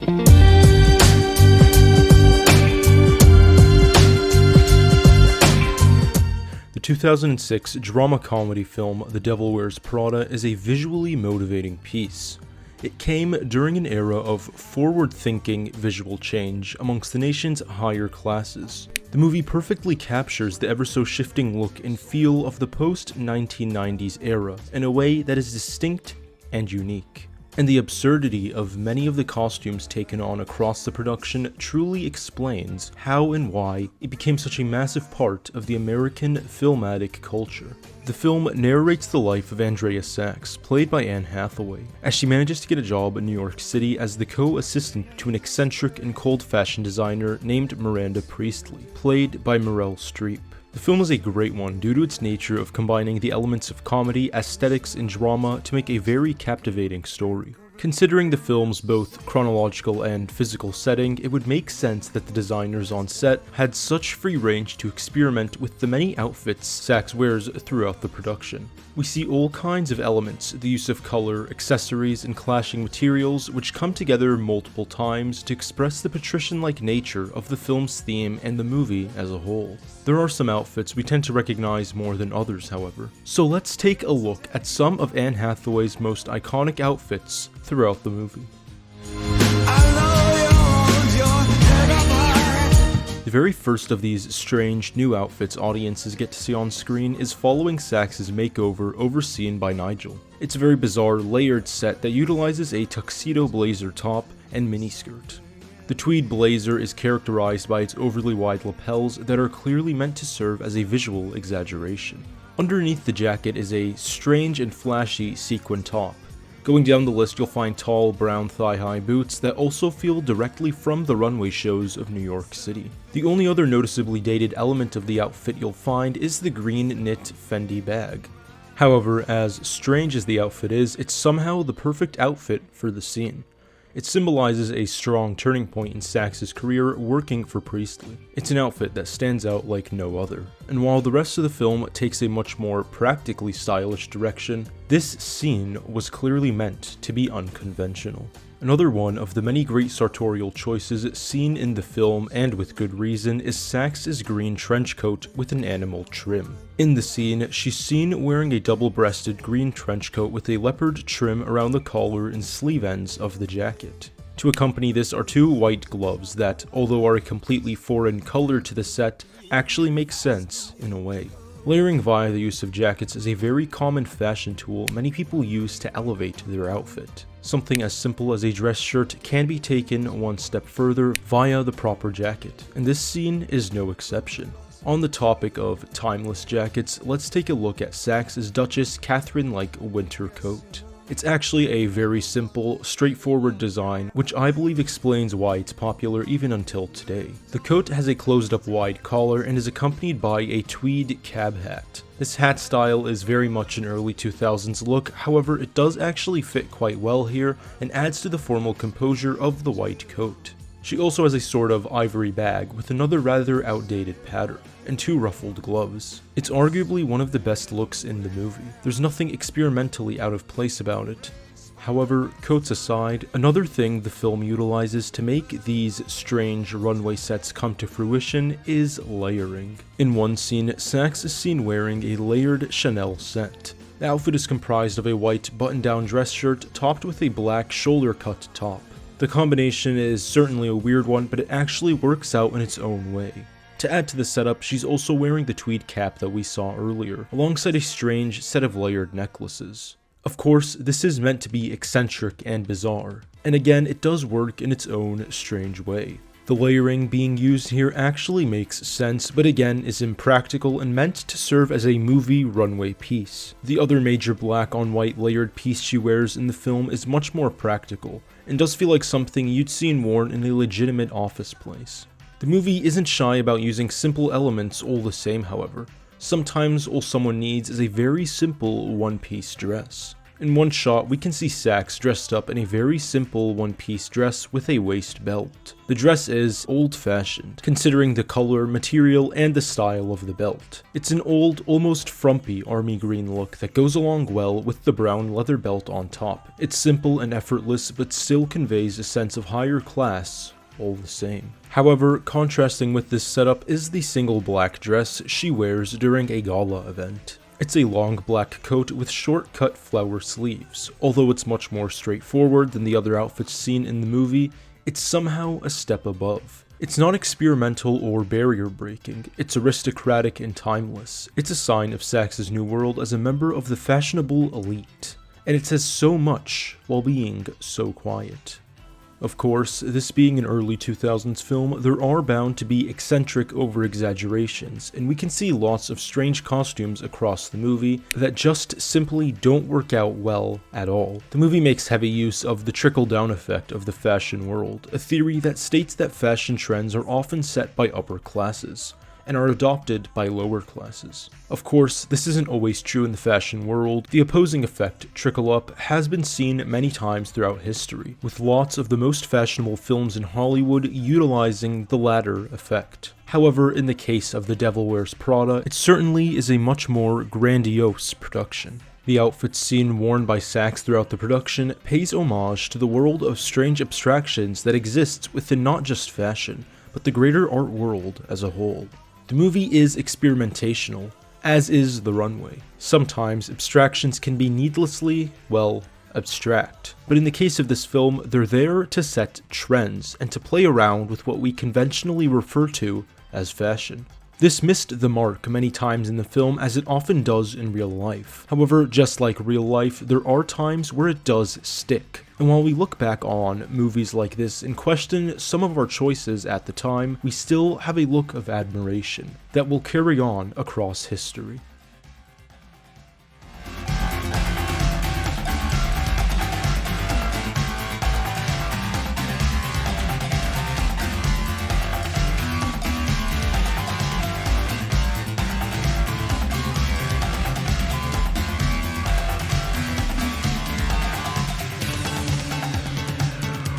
The 2006 drama-comedy film The Devil Wears Prada is a visually motivating piece. It came during an era of forward-thinking visual change amongst the nation's higher classes. The movie perfectly captures the ever-so-shifting look and feel of the post-1990s era in a way that is distinct and unique. And the absurdity of many of the costumes taken on across the production truly explains how and why it became such a massive part of the American filmatic culture. The film narrates the life of Andrea Sachs, played by Anne Hathaway, as she manages to get a job in New York City as the co-assistant to an eccentric and cold fashion designer named Miranda Priestly, played by Meryl Streep. The film is a great one due to its nature of combining the elements of comedy, aesthetics, and drama to make a very captivating story. Considering the film's both chronological and physical setting, it would make sense that the designers on set had such free range to experiment with the many outfits Sachs wears throughout the production. We see all kinds of elements, the use of color, accessories, and clashing materials, which come together multiple times to express the patrician-like nature of the film's theme and the movie as a whole. There are some outfits we tend to recognize more than others, however. So let's take a look at some of Anne Hathaway's most iconic outfits throughout the movie. The very first of these strange new outfits audiences get to see on screen is following Sachs' makeover overseen by Nigel. It's a very bizarre layered set that utilizes a tuxedo blazer top and miniskirt. The tweed blazer is characterized by its overly wide lapels that are clearly meant to serve as a visual exaggeration. Underneath the jacket is a strange and flashy sequin top. Going down the list, you'll find tall, brown thigh-high boots that also feel directly from the runway shows of New York City. The only other noticeably dated element of the outfit you'll find is the green knit Fendi bag. However, as strange as the outfit is, it's somehow the perfect outfit for the scene. It symbolizes a strong turning point in Sachs' career working for Priestly. It's an outfit that stands out like no other. And while the rest of the film takes a much more practically stylish direction, this scene was clearly meant to be unconventional. Another one of the many great sartorial choices seen in the film, and with good reason, is Sachs' green trench coat with an animal trim. In the scene, she's seen wearing a double-breasted green trench coat with a leopard trim around the collar and sleeve ends of the jacket. To accompany this are two white gloves that, although are a completely foreign color to the set, actually make sense in a way. Layering via the use of jackets is a very common fashion tool many people use to elevate their outfit. Something as simple as a dress shirt can be taken one step further via the proper jacket, and this scene is no exception. On the topic of timeless jackets, let's take a look at Sachs' Duchess Catherine-like winter coat. It's actually a very simple, straightforward design, which I believe explains why it's popular even until today. The coat has a closed-up wide collar and is accompanied by a tweed cab hat. This hat style is very much an early 2000s look, however it does actually fit quite well here and adds to the formal composure of the white coat. She also has a sort of ivory bag with another rather outdated pattern, and two ruffled gloves. It's arguably one of the best looks in the movie. There's nothing experimentally out of place about it. However, coats aside, another thing the film utilizes to make these strange runway sets come to fruition is layering. In one scene, Sachs is seen wearing a layered Chanel set. The outfit is comprised of a white button-down dress shirt topped with a black shoulder-cut top. The combination is certainly a weird one, but it actually works out in its own way. To add to the setup, she's also wearing the tweed cap that we saw earlier, alongside a strange set of layered necklaces. Of course, this is meant to be eccentric and bizarre, and again, it does work in its own strange way. The layering being used here actually makes sense, but again is impractical and meant to serve as a movie runway piece. The other major black on white layered piece she wears in the film is much more practical, and does feel like something you'd seen worn in a legitimate office place. The movie isn't shy about using simple elements all the same, however. Sometimes all someone needs is a very simple one-piece dress. In one shot, we can see Sachs dressed up in a very simple one-piece dress with a waist belt. The dress is old-fashioned, considering the color, material, and the style of the belt. It's an old, almost frumpy army green look that goes along well with the brown leather belt on top. It's simple and effortless, but still conveys a sense of higher class all the same. However, contrasting with this setup is the single black dress she wears during a gala event. It's a long black coat with short cut flower sleeves. Although it's much more straightforward than the other outfits seen in the movie, it's somehow a step above. It's not experimental or barrier breaking, it's aristocratic and timeless. It's a sign of Sachs' new world as a member of the fashionable elite. And it says so much while being so quiet. Of course, this being an early 2000s film, there are bound to be eccentric over-exaggerations, and we can see lots of strange costumes across the movie that just simply don't work out well at all. The movie makes heavy use of the trickle-down effect of the fashion world, a theory that states that fashion trends are often set by upper classes and are adopted by lower classes. Of course, this isn't always true in the fashion world. The opposing effect, trickle up, has been seen many times throughout history, with lots of the most fashionable films in Hollywood utilizing the latter effect. However, in the case of The Devil Wears Prada, it certainly is a much more grandiose production. The outfits seen worn by Sachs throughout the production pays homage to the world of strange abstractions that exists within not just fashion, but the greater art world as a whole. The movie is experimentational, as is the runway. Sometimes abstractions can be needlessly, well, abstract. But in the case of this film, they're there to set trends and to play around with what we conventionally refer to as fashion. This missed the mark many times in the film, as it often does in real life. However, just like real life, there are times where it does stick. And while we look back on movies like this and question some of our choices at the time, we still have a look of admiration that will carry on across history.